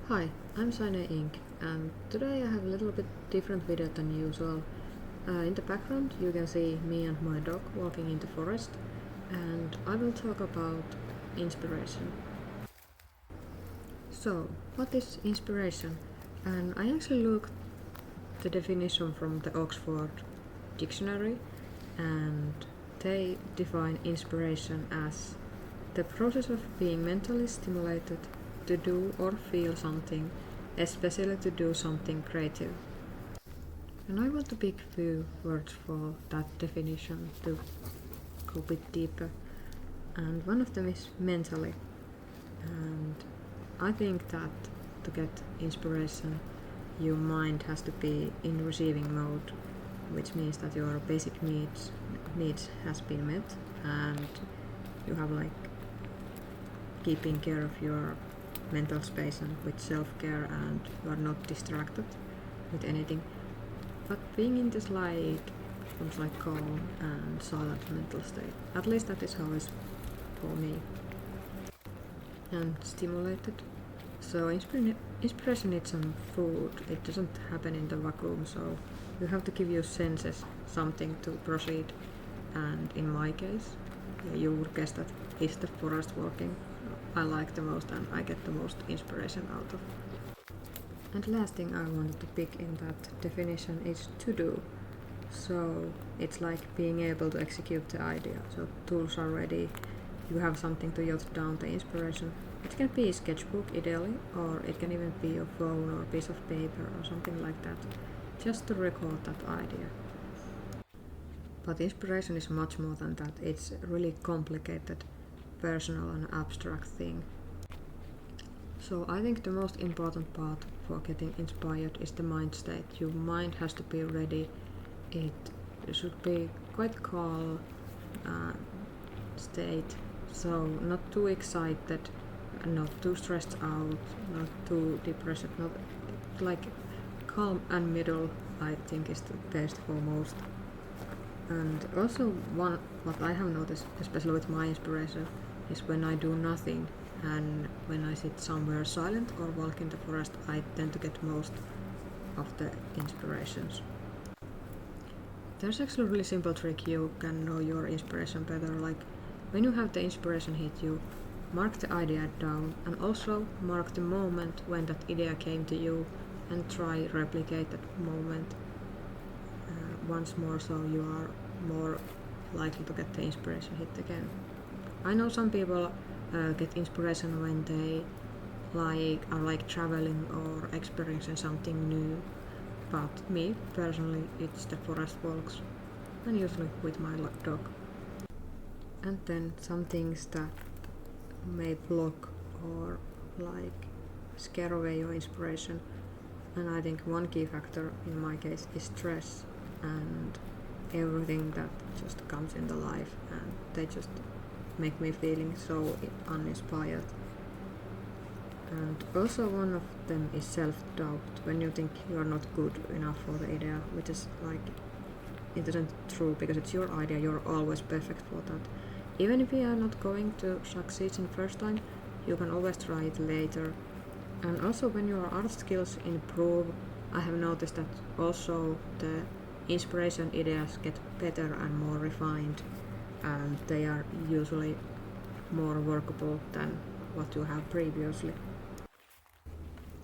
Hi, I'm Cyaneink, and today I have a little bit different video than usual. In the background you can see me and my dog walking in the forest, and I will talk about inspiration. So, what is inspiration? And I actually looked the definition from the Oxford Dictionary, and they define inspiration as the process of being mentally stimulated to do or feel something, especially to do something creative. And I want to pick few words for that definition to go a bit deeper. And one of them is mentally. And I think that to get inspiration, your mind has to be in receiving mode, which means that your basic needs has been met, and you have like keeping care of your mental space and with self-care, and you are not distracted with anything. But being in this comes like calm and silent mental state. At least that is how it's for me. And stimulated. So inspiration needs some food. It doesn't happen in the vacuum, so you have to give your senses something to proceed. And in my case, you would guess that is the forest walking I like the most and I get the most inspiration out of. And last thing I wanted to pick in that definition is to do. So it's like being able to execute the idea. So tools are ready, you have something to jot down the inspiration. It can be a sketchbook ideally, or it can even be a phone or a piece of paper or something like that, just to record that idea. But inspiration is much more than that. It's really complicated, personal and abstract thing. So I think the most important part for getting inspired is the mind state. Your mind has to be ready. It should be quite calm state. So not too excited, not too stressed out, not too depressed, not like calm and middle I think is the best for most. And also what I have noticed, especially with my inspiration, is when I do nothing and when I sit somewhere silent or walk in the forest, I tend to get most of the inspirations. There's actually a really simple trick you can know your inspiration better, like when you have the inspiration hit you, mark the idea down and also mark the moment when that idea came to you and try replicate that moment once more, so you are more likely to get the inspiration hit again. I know some people get inspiration when they are like traveling or experiencing something new, but me personally it's the forest walks, and usually with my dog. And then some things that may block or like scare away your inspiration, and I think one key factor in my case is stress and everything that just comes in the life, and they just make me feeling so uninspired. And also one of them is self-doubt, when you think you are not good enough for the idea, which is like, it isn't true because it's your idea, you're always perfect for that. Even if you are not going to succeed in first time, you can always try it later. And also when your art skills improve, I have noticed that also the inspiration ideas get better and more refined, and they are usually more workable than what you have previously.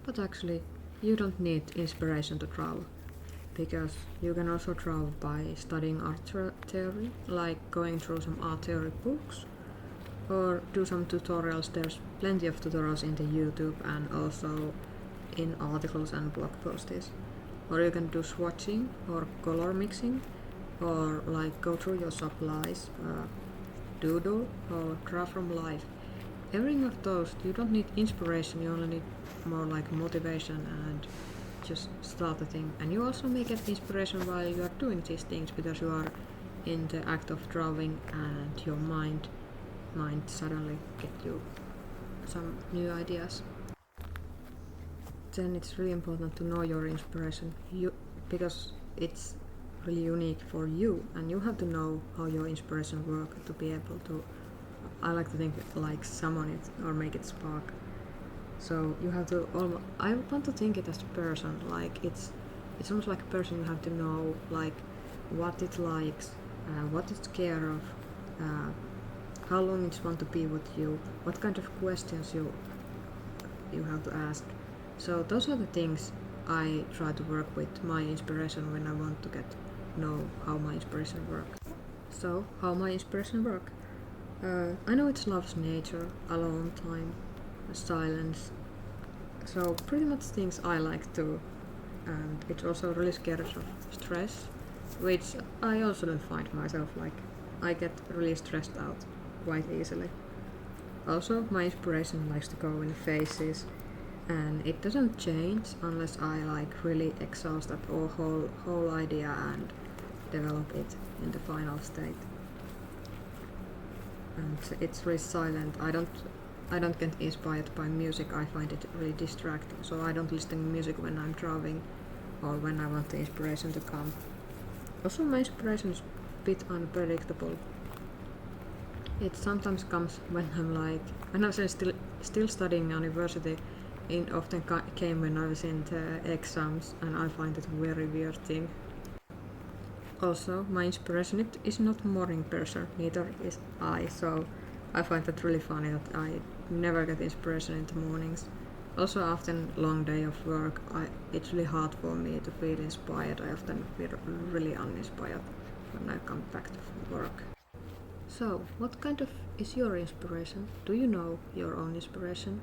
But actually, you don't need inspiration to draw, because you can also draw by studying art theory, like going through some art theory books, or do some tutorials. There's plenty of tutorials in the YouTube and also in articles and blog posts. Or you can do swatching or color mixing, or like go through your supplies, doodle or draw from life. Everything of those, you don't need inspiration, you only need more like motivation and just start the thing. And you also may get inspiration while you are doing these things, because you are in the act of drawing and your mind suddenly get you some new ideas. Then it's really important to know your inspiration, because it's really unique for you, and you have to know how your inspiration works to be able to, I like to think, like summon it or make it spark. So you have to I want to think it as a person, like it's almost like a person. You have to know like what it likes, what it's scared of, how long it's want to be with you, what kind of questions you have to ask. So those are the things I try to work with my inspiration when I want to know how my inspiration works. So how my inspiration work? I know it loves nature, alone time, silence. So pretty much things I like to, and it's also really scared of stress, which I also don't find myself like. I get really stressed out quite easily. Also, my inspiration likes to go in phases, and it doesn't change unless I like really exhaust that whole idea and develop it in the final state. And it's really silent. I don't get inspired by music. I find it really distracting. So I don't listen to music when I'm driving or when I want the inspiration to come. Also, my inspiration is a bit unpredictable. It sometimes comes when when I was still studying university. It often came when I was in the exams, and I find it a very weird thing. Also, my inspiration is not morning person, neither is I, so I find that really funny that I never get inspiration in the mornings. Also, after a long day of work, it's really hard for me to feel inspired. I often feel really uninspired when I come back to work. So, what kind of is your inspiration? Do you know your own inspiration?